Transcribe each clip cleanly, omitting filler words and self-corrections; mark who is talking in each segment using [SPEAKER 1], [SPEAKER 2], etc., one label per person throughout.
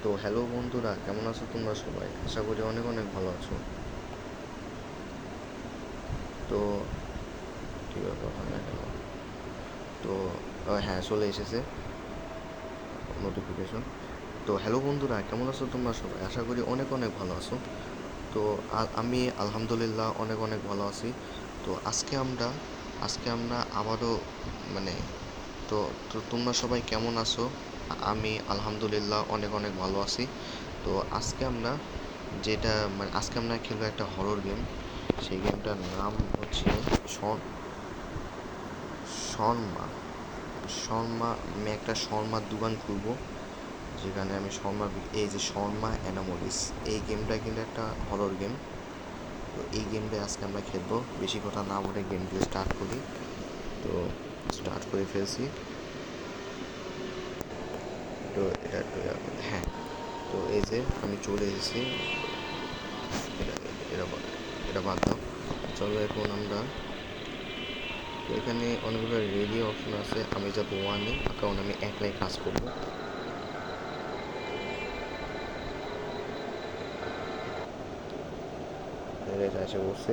[SPEAKER 1] তো হ্যালো বন্ধুরা, কেমন আছো তোমরা সবাই? আশা করি অনেক অনেক ভালো আছো। তো কী ব্যাপার হয় না কেন? তো হ্যাঁ, চলে এসেছে নোটিফিকেশন। তো হ্যালো বন্ধুরা, কেমন আছো তোমরা সবাই? আশা করি অনেক অনেক ভালো আছো। তো আমি আলহামদুলিল্লাহ অনেক অনেক ভালো আছি। তো আজকে আমরা আবারও মানে তো তো তোমরা সবাই কেমন আছো? আমি আলহামদুলিল্লাহ অনেক অনেক ভালো আছি। তো আজকে আমরা খেলবো একটা হরর গেম। সেই গেমটার নাম হচ্ছে শর্মা শর্মা আমি একটা শর্মার দোকান খুলবো, যেখানে আমি এই যে শর্মা অ্যানামোলিস, এই গেমটা কিন্তু একটা হরর গেম। তো এই গেমটা আজকে আমরা খেলবো। বেশি কথা না বলে গেমটি স্টার্ট করি। তো স্টার্ট করে ফেলছি। তো হ্যাঁ, তো এই যে আমি চলে এসেছি। এটা এটা এটা বাদ দাও। চলো এখন আমরা, তো এখানে অনেকগুলো রেডিও অপশন আছে। আমি যাবো ওয়ানে, কারণ আমি একলাই কাজ করবো। এটা এসে বসছে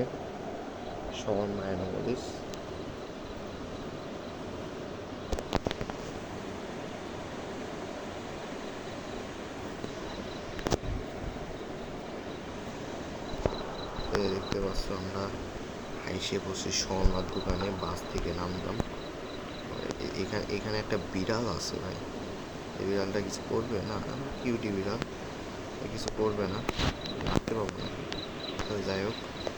[SPEAKER 1] শর্মা অ্যানামোলিস। দেখতে পাচ্ছ আমরা আইসে বসে শর্মার দোকানে, বাস থেকে নামলাম। এখানে একটা বিড়াল আছে ভাই। এই বিড়ালটা কিছু করবে না? কিউটি বিড়াল, কিছু করবে না। রাখতে পারবো না। তো যাই হোক,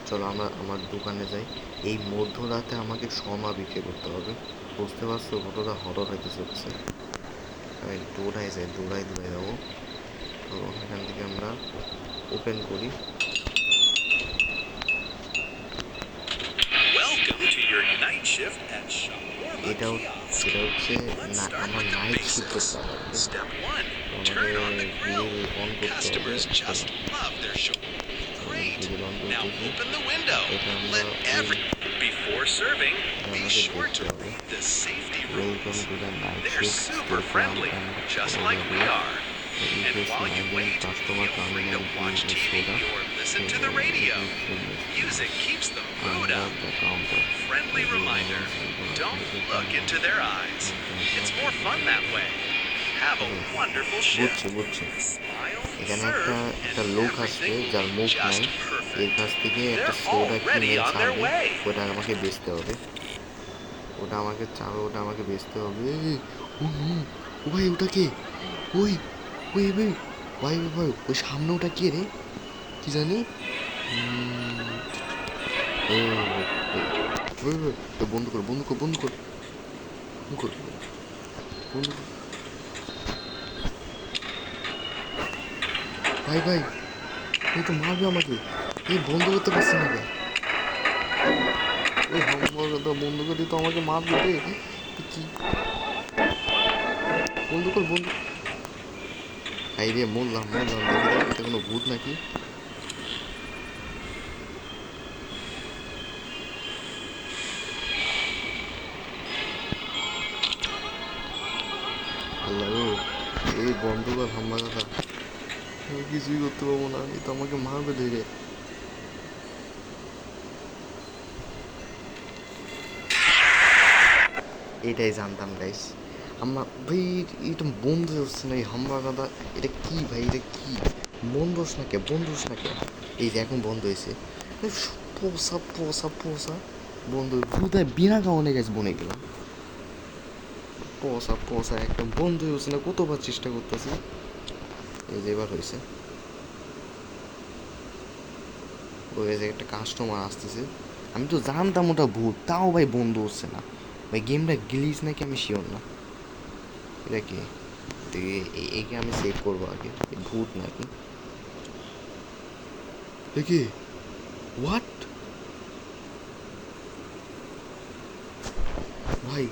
[SPEAKER 1] চলো আমরা আমার দোকানে যাই। এই মধ্যরাতে আমাকে শর্মা বিক্রি করতে হবে। বুঝতে পারছো কতটা হরর হইতে চলছে। আমি দৌড়াই যাবো। তো এখান থেকে আমরা ওপেন করি। এটা হচ্ছে না, আমার নাইট শিফট করতে হবে আর কি। তো আমাকে গ্রিল অন করতে হবে। গ্রিল অন করতেছি। এটা আমরা আমাকে দেখতে হবে। Welcome to the night shift, stay calm and probably impress minding customer coming in to soda under the counter. বুঝছি। এখানে একটা লোক আসবে যার মুখ নাই। এর কাছ থেকে একটা সোডা কিনে চাবে, ওটা আমাকে বেচতে হবে। ওটা আমাকে বেচতে হবে। ও নো, ও ভাই ওটা কে? ওই ওই ভাই ভাই ওই সামনে ওটা কে রে? কি জানি। বন্ধ কর ভাই এই তো মারবে আমাকে। এই বন্ধ করতে পারছি না কে? এই হামলা বন্ধ করে তো আমাকে মারবে রে। কি বন্ধ। হাই রে, মরলাম দেখি এটা কোনো ভূত নাকি? আল্লাহ গো, এই বন্ধ কর হাম্বা কথা। আমি কিছুই করতে পারবো না, এই তো আমাকে মারবে ধরে। এটাই জানতাম গাইস। আমার ভাই এটা বন্ধ হচ্ছে না এই হাম্বা কথা। এটা কি ভাই, এটা কি বন্ধ হচ্ছে না কে? এই যে এখন বন্ধ হয়েছে। পোষা বন্ধু কোথায় বিনা কারণে গেছে বনে গেলাম। পোষা একটা বন্ধু হচ্ছে না, কতবার চেষ্টা করতেছি। এই যে এবার হয়েছে। ওই যে একটা কাস্টমার আসতেছে। আমি তো জানতাম ওটা ভূত, তাও ভাই বন্ধ হচ্ছে না ভাই। গেমটা গ্লিচ নাকি আমি শিওর না। এটা কি? একে আমি সেভ করবো আগে। ভূত নাকি একে? হোয়াট ভাই,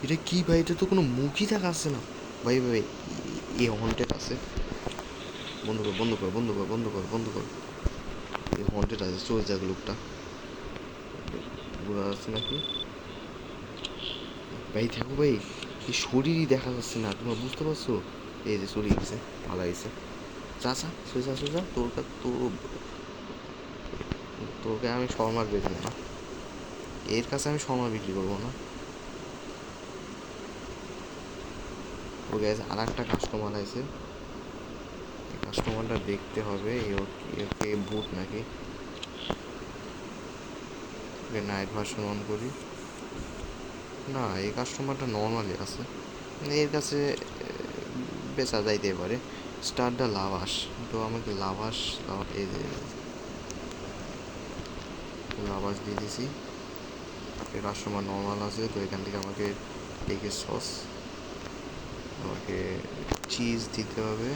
[SPEAKER 1] এটা কি ভাই? এটা তো কোনো মুখই দেখাচ্ছে না ভাই। এ হন্টেড আছে। বন্ধ কর। এই হন্টেড আছে, চলে যাক লোকটা। বোঝা যাচ্ছে নাকি ভাই? থাকো ভাই, এই শরীরই দেখা যাচ্ছে না, তোমরা বুঝতে পারছো? এই যে চলে গেছে, ভালো হয়েছে। চাচা সোজা সোজা তোকে আমি শর্মার বেচবো না, এর কাছে আমি শর্মা বিক্রি করবো না। ও গেছে, আর একটা কাস্টমার আছে, কাস্টমারটা দেখতে হবে ওকে ভূত নাকি। ওকে নাইট ভার্সন অন করি। না, এই কাস্টমারটা নর্মালি আছে, এর কাছে বেচা যাইতে পারে। স্টার দ্য লাভাস, তো আমাকে লাভাস, এই যে লাভাস দিয়ে দিছি। কাস্টমার নর্মাল আছে, তো এখান থেকে আমাকে এগে সস, আমাকে চিজ দিতে হবে।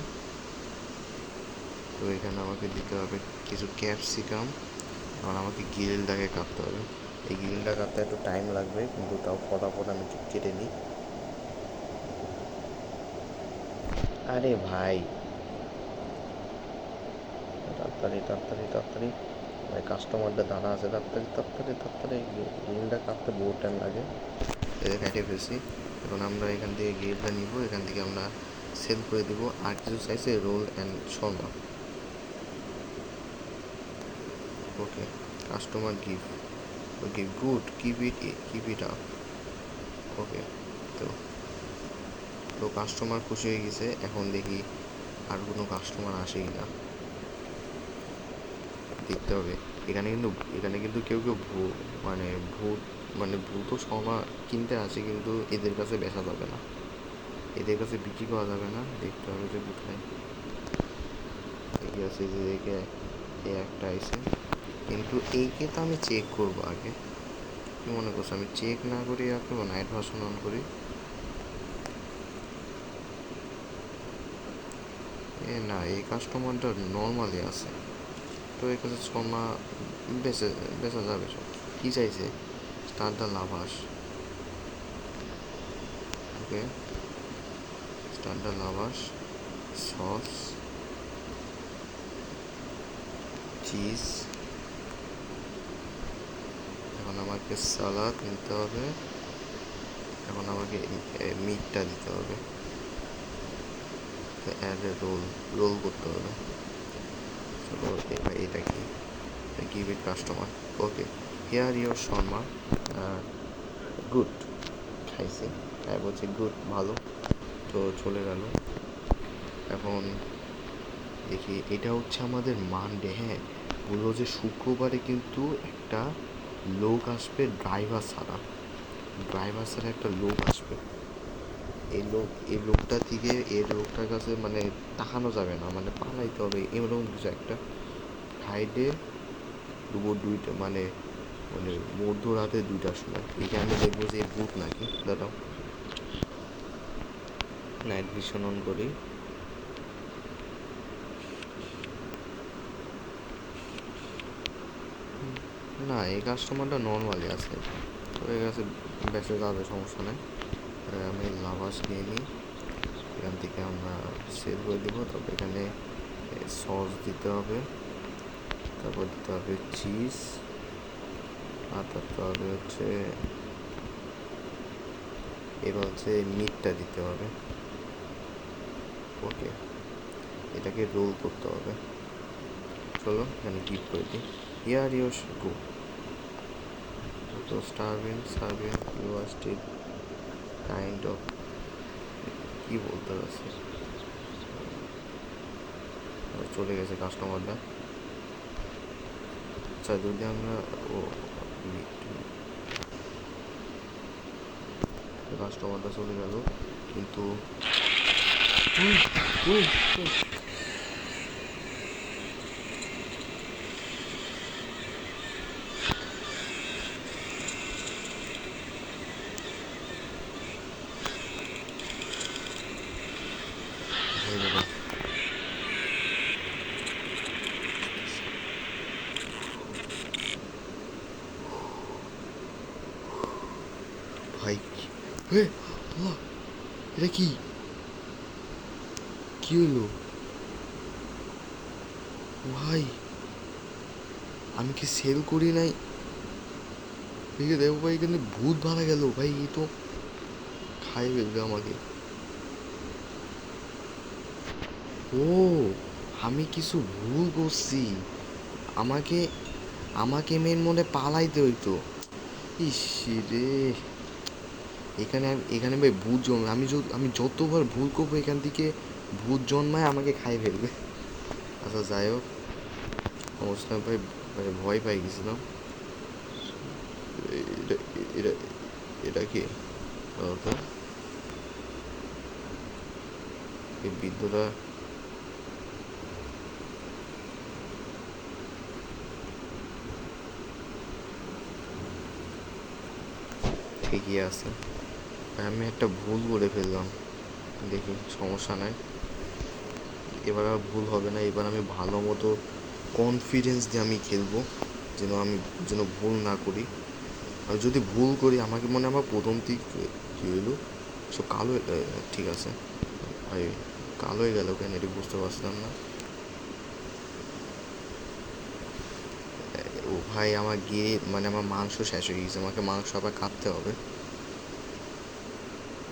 [SPEAKER 1] তো এখানে আমাকে দিতে হবে কিছু ক্যাপসিকাম, আর আমাকে গ্রিলটাকে কাটতে হবে। এই গ্রিলটা কাটতে একটু টাইম লাগবে, কিন্তু তাও ফটাফট আমি কেটে নিই। আরে ভাই, তাড়াতাড়ি তাড়াতাড়ি তাড়াতাড়ি, ভাই কাস্টমারটা দাঁড়া আছে, তাড়াতাড়ি তাড়াতাড়ি তাড়াতাড়ি, গ্রিলটা কাটতে বহুত টাইম লাগে। কেটে ফেলছি। এখন আমরা এখান থেকে গ্রিলটা নিব, এখান থেকে আমরা সেল করে দিব। আর কিছু চাইছে roll and shawarma. Okay, customer give, okay good, keep it up. Okay, তো তো কাস্টমার খুশি হয়ে গেছে। এখন দেখি আর কোনো কাস্টমার আসে কি না, দেখতে হবে। এখানে কিন্তু কেউ কেউ মানে ভূত মানে ভূতও শর্মা কিনতে আসে, কিন্তু এদের কাছে বেচা যাবে না, এদের কাছে বিক্রি করা যাবে না। দেখতে হবে যে কোথায় এগিয়ে আছে, যে একে একটা আইসে, কিন্তু এইকে তো আমি চেক করবো আগে। কি মনে করছো আমি চেক না করি আর করবো? নাইট ভার্সন অন করি। না, এই কাস্টমারটা নর্মালি আছে, তো এর কাছে শর্মা বেচে বেচা যাবে সব। কী চাইছে? Star the লাভাস। Okay, star the লাভাস, sauce, cheese. এখন আমাকে সালাদ নিতে হবে, এখন আমাকে মিটটা দিতে হবে, অ্যাড রোল, রোল করতে হবে। চলো এবার এটা কি, give it customer. Okay, here your Sharma, good. খাইছে, হ্যাঁ বলছে গুড, ভালো। তো চলে গেল। এখন দেখি, এটা হচ্ছে আমাদের মানডে, হ্যাঁ বললো যে শুক্রবারে কিন্তু একটা লোক আসবে, ড্রাইভার ছাড়া একটা লোক আসবে। এই লোকটার কাছে মানে তাকানো যাবে না, মানে পালাইতে হবে, এরকম কিছু একটা। ফ্রাইডে দুপুর 2টা, মানে মানে মধ্যরাতে 2টার সময়। এইটা আমি দেখবো যে ভূত নাকি। দাঁড়াও, নাইট ভিশন অন করি। না, এই কাস্টমারটা নর্মালি আছে, তো এর কাছে বেঁচে যাবে, সমস্যা নেই। আমি লাভাস নিয়ে নিই, এখান থেকে আমরা সেল করে দেবো। তবে এখানে সস দিতে হবে, তারপর দিতে হবে চিজ, আর দিতে হবে হচ্ছে, এবার হচ্ছে মিটটা দিতে হবে। ওকে, এটাকে রোল করতে হবে। চলো এখানে গিফট করে দিই। Here your go. তো serving you are still kind of, কী বলতে পারছি, চলে গেছে কাস্টমারটা। আচ্ছা, যদি আমরা কাস্টমারটা চলে গেল, কিন্তু ভাই, এটা কি কি হলো ভাই? আমি কি সেল করি নাই? দেখে দেখো ভাই, এখানে ভূত ভাড়া গেল ভাই, এই তো খাই ফেলবে আমাকে। ও, আমি কিছু ভুল করছি। আমাকে আমাকে মেন মনে পালাইতে হইতো। ইস রে, এখানে এখানে ভাই ভূত জন্মে। আমি যতবার ভুল করবো এখান থেকে ভূত জন্মায় আমাকে খাই ফেলবে। আচ্ছা যাই হোক, সমস্যা ভাই, মানে ভয় পাই গেছিলাম। এটা এটা এটা কি বলতো? এই বৃদ্ধটা ঠিকই আছে। আমি একটা ভুল করে ফেললাম, দেখি সমস্যা নাই, এবার আর ভুল হবে না। এবার আমি ভালো মতো কনফিডেন্স দিয়ে আমি খেলবো, আমি যেন ভুল না করি। আর যদি ভুল করি আমাকে মনে হয় আমার প্রথম থেকে কী হইলো সব কালো ঠিক আছে ভাই, কালো হয়ে গেল কেন এটা বুঝতে পারছিলাম না। ও ভাই, আমার গিয়ে মানে আমার মাংস শেষ হয়ে গেছে, আমাকে মাংস আবার কাটতে হবে।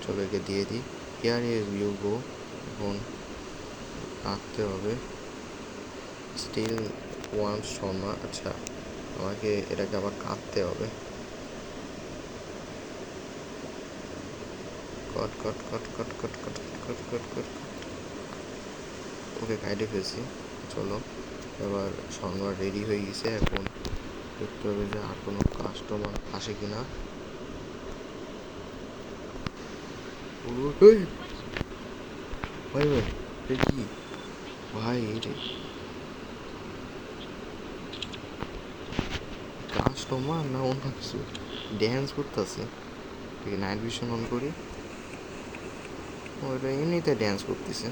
[SPEAKER 1] চলো একে দিয়ে দিই। Here is you go. এখন কাটতে হবে। স্টিল ওয়ান শর্মা, আচ্ছা আমাকে এটাকে আবার কাটতে হবে। কট কট কট কট কট কট কট কট কট। ওকে কাইটে ফেলছি। চলো এবার শর্মা রেডি হয়ে গেছে। এখন দেখতে হবে যে আর কোনো কাস্টমার আসে কি না। ভাই ভাই, এটা কি ভাই? এটা কাস্টমার না অন্য কিছু? ড্যান্স করতেছে। নাইট ভিশন অন করি, ওটা এমনিতে ড্যান্স করতেছে।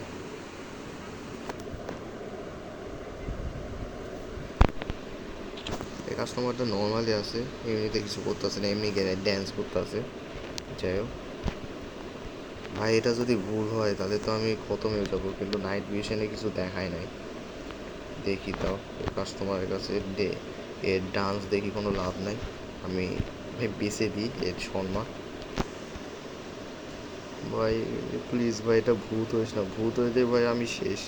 [SPEAKER 1] এই কাস্টমারটা নর্মালি আছে, এমনিতে কিছু করতেছে না, এমনি ড্যান্স করতেছে। যাই হোক ভাই, এটা যদি ভুল হয় তাহলে তো আমি খতম হয়ে যাবো, কিন্তু নাইট ভিশনে কিছু দেখায় নাই। দেখি তাও কাস্টমারের কাছে এর ডান্স দেখি, কোনো লাভ নাই। আমি ভাই বেছে দিই এর শর্মা। ভাই প্লিজ ভাই, এটা ভূত হইস না, ভূত হইলে ভাই আমি শেষ।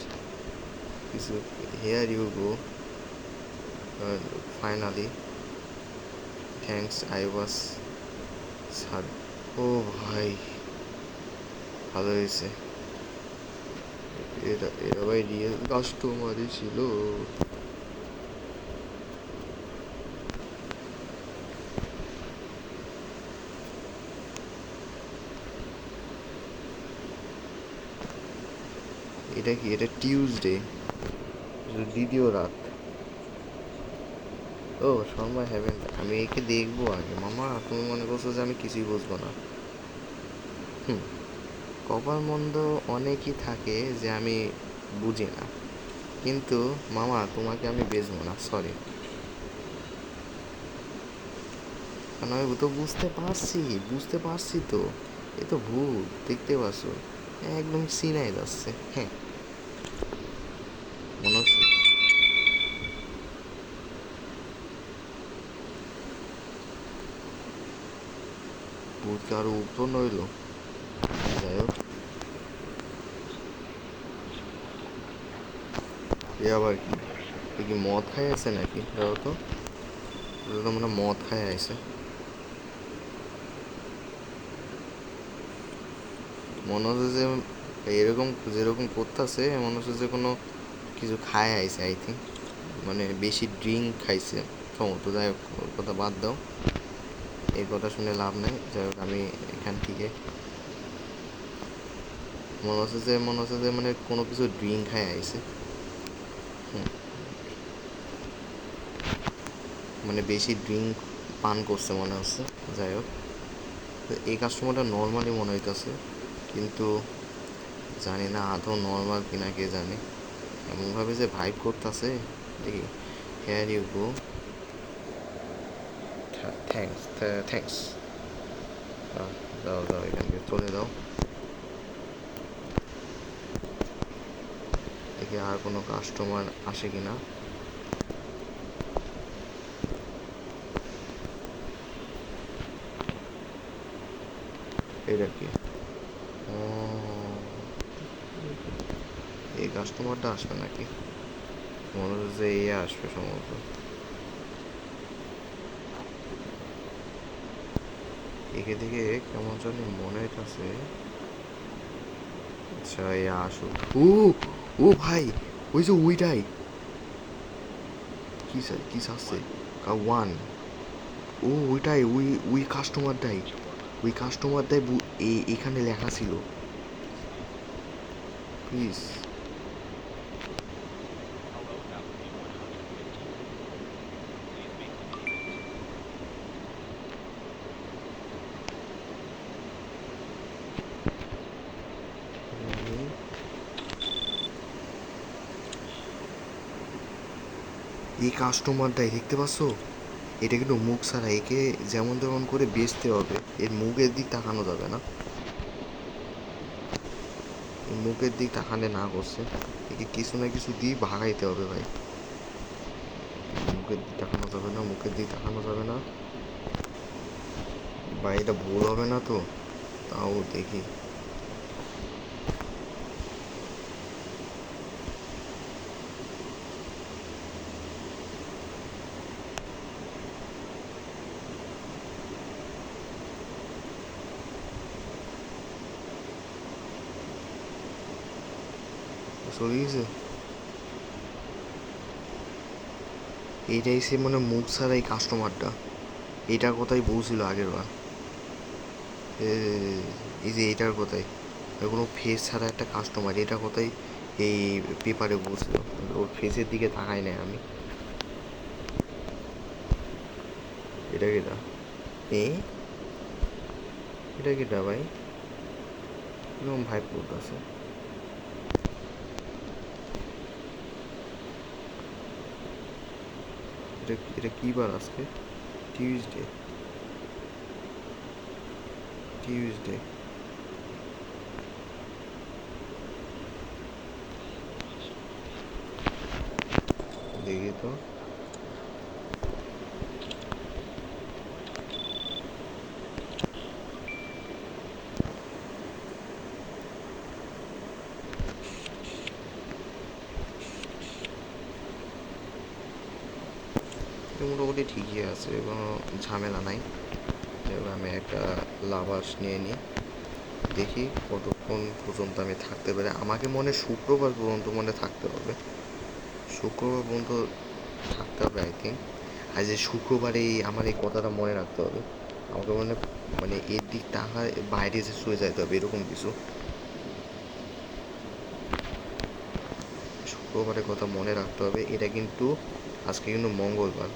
[SPEAKER 1] কিছু here you go, finally thanks I was sir. ও ভাই, ভালো হয়েছে। এটা ভাই রিয়েল কাস্টমারই ছিল। এটা কি? এটা টিউসডে, দ্বিতীয় রাত। ও শর্মা হ্যাভেন, আমি একে দেখবো আগে। মামা তুমি মনে করছো যে আমি কিছুই বুঝবো না? হুম, কপাল মন্দ অনেকই থাকে যে আমি বুঝি না, কিন্তু মামা তোমাকে আমি বেচবো না, সরি। কারণ আমি তো বুঝতে পারছি তো, এ তো ভূত, দেখতে পাচ্ছ, একদম সিনাই যাচ্ছে। হ্যাঁ, মনে হচ্ছে ভূতকে আরো উপর নইলো। যাই হোক, এ আবার কি? এ কি মদ খাই আছে নাকি? দাও তো, এটা তো মনে হয় মদ খাই আছে। মনে হচ্ছে যে এরকম যেরকম করতেছে মনে হচ্ছে যে কোনো কিছু খায় আইছে, আই থিঙ্ক, মানে বেশি ড্রিঙ্ক খাইছে সম্ভবত। যাই হোক ওর কথা বাদ দাও, এই কথা শুনে লাভ নেই। যাই হোক আমি এখান থেকে মনে হচ্ছে যে মানে কোনো কিছু ড্রিঙ্ক খায় আইছে। হুম, মানে বেশি ড্রিঙ্ক পান করছে মনে হচ্ছে। যাই হোক, তো এই কাস্টমারটা নর্মালি মনে হইতেছে, কিন্তু জানি না আদৌ নর্মাল কিনা, কে জানে। এমনভাবে যে ভাইব করতেছে। দেখি, here you go, thanks thanks. দাও দাও, এখান থেকে চলে দাও। দেখি আর কোনো কাস্টমার আসে কিনা। এটা কি? ও, এই কাস্টমারটা আসবে নাকি? মনে হচ্ছে যে এ আসবে সম্ভবত। একে দিকে কেমন জানি মনে হইতাছে। আচ্ছা এ আসুক। ও ও ভাই, ওই যে ওইটাই কি চাচ্ছে ওয়ান। ও ওইটাই, ওই ওই কাস্টমারটাই, ওই কাস্টমারটাই এখানে লেখা ছিল। প্লিজ। এই কাস্টমারটাই দেখতে পাচ্ছ? এটা কিন্তু মুখ ছাড়া, একে যেমন তেমন করে বেচতে হবে, এর মুখের দিক তাকানো যাবে না। মুখের দিক তাকালে না করছে, একে কিছু না কিছু দিয়ে ভাগাইতে হবে ভাই। মুখের দিক তাকানো যাবে না, মুখের দিক তাকানো যাবে না ভাই, এটা ভুল হবে না তো? তাও দেখি। চলে গেছে। এইটাই সে মানে মুখ ছাড়া এই কাস্টমারটা, এটার কথাই বলছিল আগের বার। এই যে এটার কথাই, কোনো ফেস ছাড়া একটা কাস্টমার, এটা কথাই এই পেপারে বলছিল। ওর ফেসের দিকে তাকাই নাই আমি। এটা কেটা? এ এটা কেটা ভাই? এরকম ভাই পড়তেছে। এটা এটা কি বার আজকে? টিউসডে। টিউসডে। দেখি তো। মোটামুটি ঠিকই আছে, কোনো ঝামেলা নাই। এবার আমি একটা লাভার্স নিয়ে নিই, দেখি কতক্ষণ পর্যন্ত আমি থাকতে পারি। আমাকে মনে শুক্রবার পর্যন্ত মনে থাকতে হবে, শুক্রবার পর্যন্ত থাকতে হবে আই থিঙ্ক। আর যে শুক্রবারে আমার এই কথাটা মনে রাখতে হবে, আমাকে মানে এর দিক টাকা বাইরে যে চলে যাইতে হবে এরকম কিছু। শুক্রবারের কথা মনে রাখতে হবে। এটা কিন্তু আজকে কিন্তু মঙ্গলবার।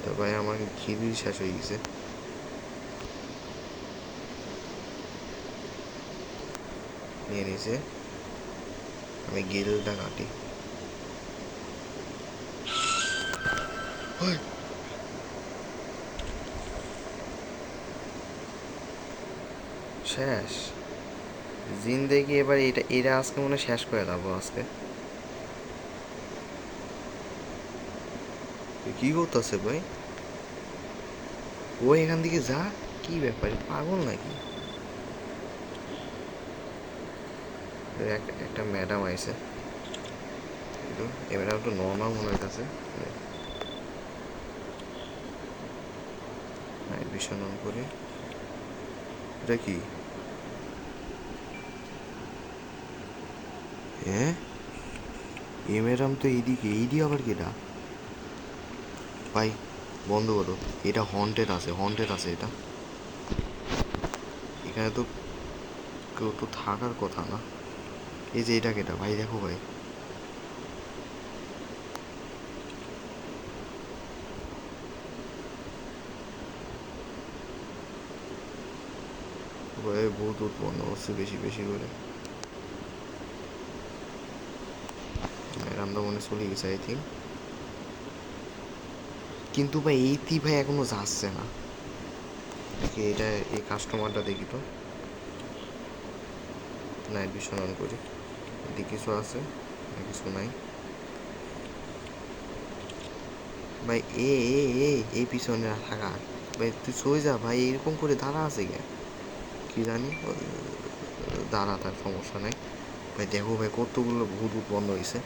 [SPEAKER 1] তো ভাই আমার খিদে শেষ হয়ে গেছে। নিয়ে নিছে, আমি গিলটা কাটি। শেষ জিন্দেগি এবার, এটা আজকে মনে হয় শেষ করে দেবো আজকে। কি করতেছে ভাই? ও এখান থেকে যা, কি ব্যাপার, পাগল নাকি? একটা ম্যাডাম আইছে, এই ম্যাডাম একটু নর্মাল মনে হইতেছে। নাইট ভিশন অন করি। এটা কি? হ্যাঁ, এই ম্যাডাম তো এইদিকে, এইদিকে আবার কেটা? ভাই বন্ধ করো, এটা হন্টেড আছে, হন্টেড আছে এটা। এখানে তো কেউ তো থাকার কথা না। এই যে এটা কেটা ভাই, দেখো ভাই। ভাই বহুত উৎপন্ন হচ্ছে বেশি বেশি করে। ম্যাডাম তো মনে চলে গেছে আই থিঙ্ক। কিন্তু ভাই এইটি ভাই এখনো যাচ্ছে না। দেখি এটা, এই কাস্টমারটা দেখি তো। নাইট ভিশন অন করি, এদিকে কিছু আছে না? কিছু নাই ভাই। এই পিছনে থাকা ভাই তুই সই যা ভাই, এরকম করে দাঁড়া আছে কে কি জানি। দাঁড়া, তার সমস্যা নেই ভাই। দেখো ভাই কতগুলো ভূত উৎপন্ন হয়েছে।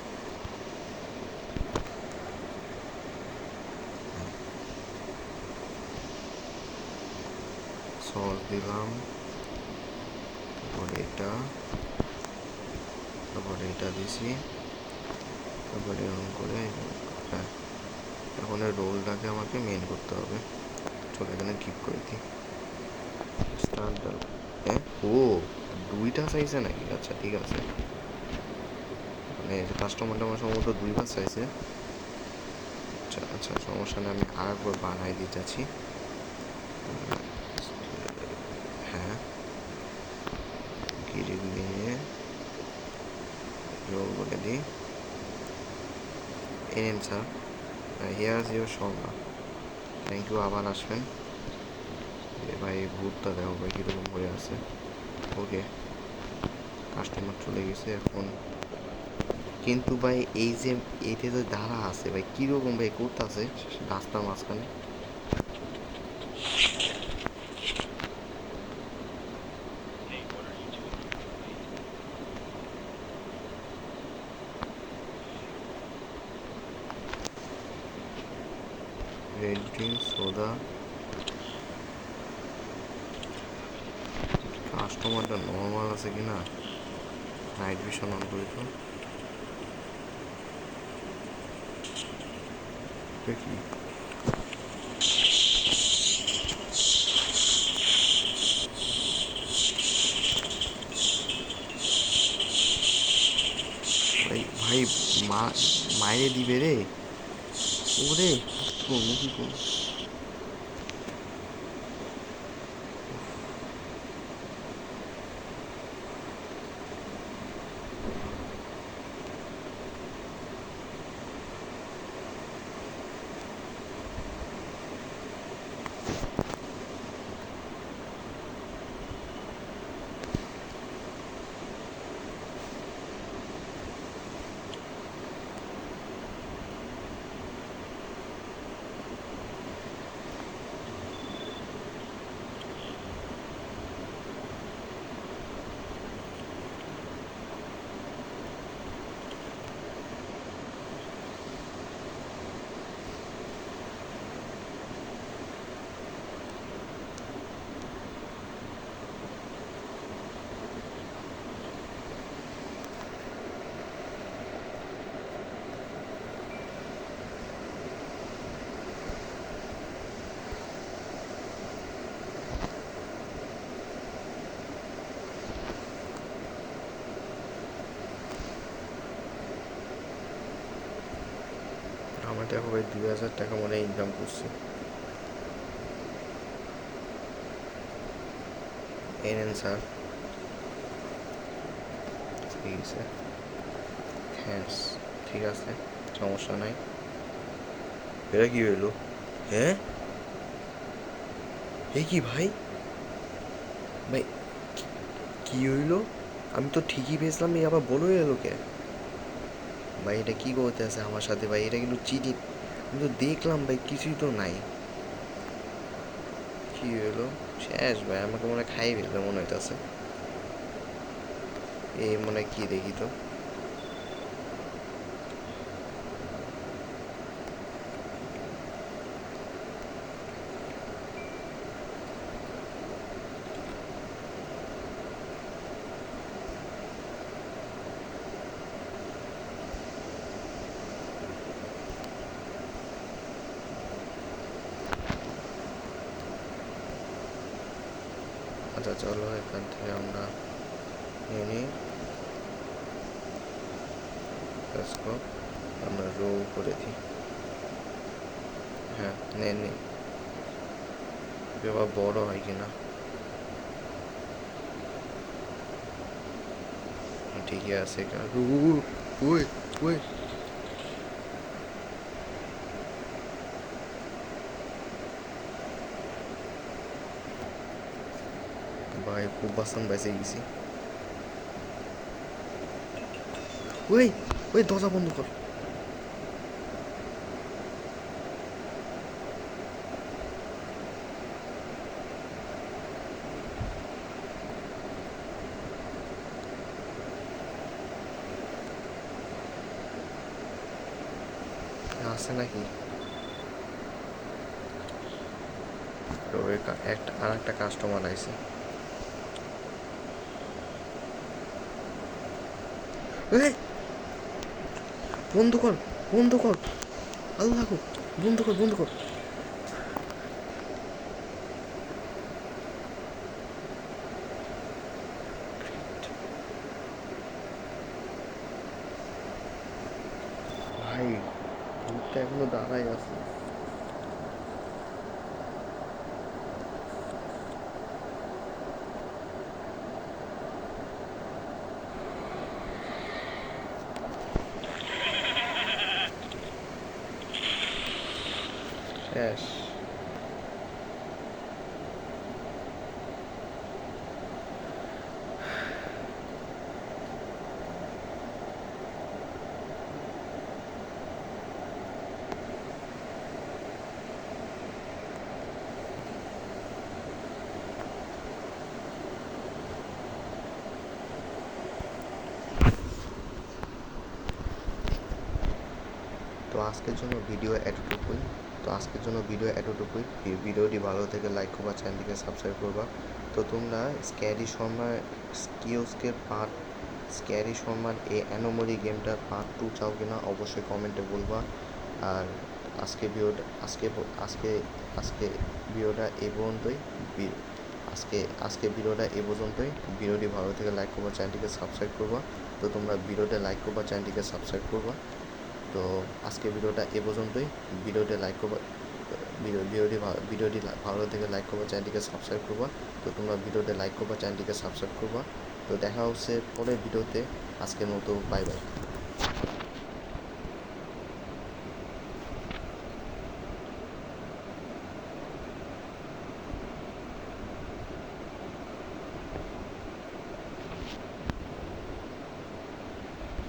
[SPEAKER 1] সস দিলাম, তারপরে এটা দিছি, তারপরে এরকম করে। হ্যাঁ, এখন এই রোলটাকে আমাকে মেন করতে হবে। চলো এখানে ঠিক করে দিই। স্টার্ট ডাল। হ্যাঁ, ও দুইটা চাইছে নাকি? আচ্ছা ঠিক আছে, মানে কাস্টমারটা আমার সম্ভবত দুইবার চাইছে। আচ্ছা আচ্ছা, সমস্যা নেই, আমি আরেকবার বানাই দিতে চাচ্ছি। হ্যাঁ, গিরিল নিয়ে রোল করে দিই। এনেন sir, here your shawarma, thank you. আবার আসবেন। এ ভাই ভূতটা দেখো ভাই কীরকম হয়ে আছে। ওকে, কাস্টমার চলে গেছে এখন। কিন্তু ভাই এই যে এইটা যে দাঁড়া আছে ভাই, কীরকম ভাই করতেছে রাস্তার মাঝখানে। Red drink, soda. কাস্টমারটা নর্মাল আছে কি না, নাইট ভিশন অন করি তো দেখি। ভাই ভাই মাইরে দিবে রে। ওরে কি করবো কি করবো। আমার দেখো ভাই 2000 টাকা মনে হয় ইনকাম করছি। এই নেন স্যার, ঠিক আছে। হ্যাঁ ঠিক আছে, সমস্যা নাই। এটা কি হইলো? হ্যাঁ, এ কি ভাই? ভাই কি হইলো? আমি তো ঠিকই পেয়েছিলাম, এই আবার বলো এলো কে? ভাই এটা কি করতে আছে আমার সাথে ভাই? এটা কিন্তু চিটিং। আমি তো দেখলাম ভাই কিছুই তো নাই। কি হলো? শেষ ভাই, আমাকে মনে হয় খাই ফেলবে মনে হইতেছে। এই মনে হয় কি দেখি তো। আচ্ছা চলো এখান থেকে আমরা নিয়ে নিই। আমরা রোল করে দিই। হ্যাঁ নেন নিন, এবার বড় হয় কিনা। ঠিকই আছে। ওই ওই ভাই খুব বাসন বেঁচে গেছি। ওই ওই দরজা বন্ধ কর। আছে নাকি? আর একটা কাস্টমার আইছে। এই বন্ধ কর, বন্ধ কর, আল্লাহ গো, বন্ধ কর, বন্ধ কর। ভাই ভূতটা এখনো দাঁড়াই আছে। শেষ। তো আজকের জন্য ভিডিও এতটুকুই। ভিডিওটি ভালো থেকে লাইক করবা, চ্যানেলটিকে সাবস্ক্রাইব করবা। তো তোমরা স্ক্যারি শর্মার এই অ্যানোমলি গেমটার পার্ট 2 চাও কিনা অবশ্যই কমেন্টে বলবা। আর আজকে ভিডিওটা আজকে আজকে আজকে ভিডিওটা এই পর্যন্তই। আজকে ভিডিওটা এ পর্যন্তই। ভিডিওটি ভালো থেকে লাইক করবা, চ্যানেলটিকে সাবস্ক্রাইব করবা। তো তোমরা ভিডিওটা লাইক করবা, চ্যানেলটিকে সাবস্ক্রাইব করবা। তো আজকে ভিডিওটা এ পর্যন্তই। ভিডিওটি লাইক করবা, ভিডিওটি ভালো থেকে লাইক করবা, চ্যানেলটিকে সাবস্ক্রাইব করবা। তো তোমরা ভিডিওতে লাইক করবা, চ্যানেলটিকে সাবস্ক্রাইব করবা। তো দেখা হচ্ছে পরের ভিডিওতে। আজকের মতো বাই বাই।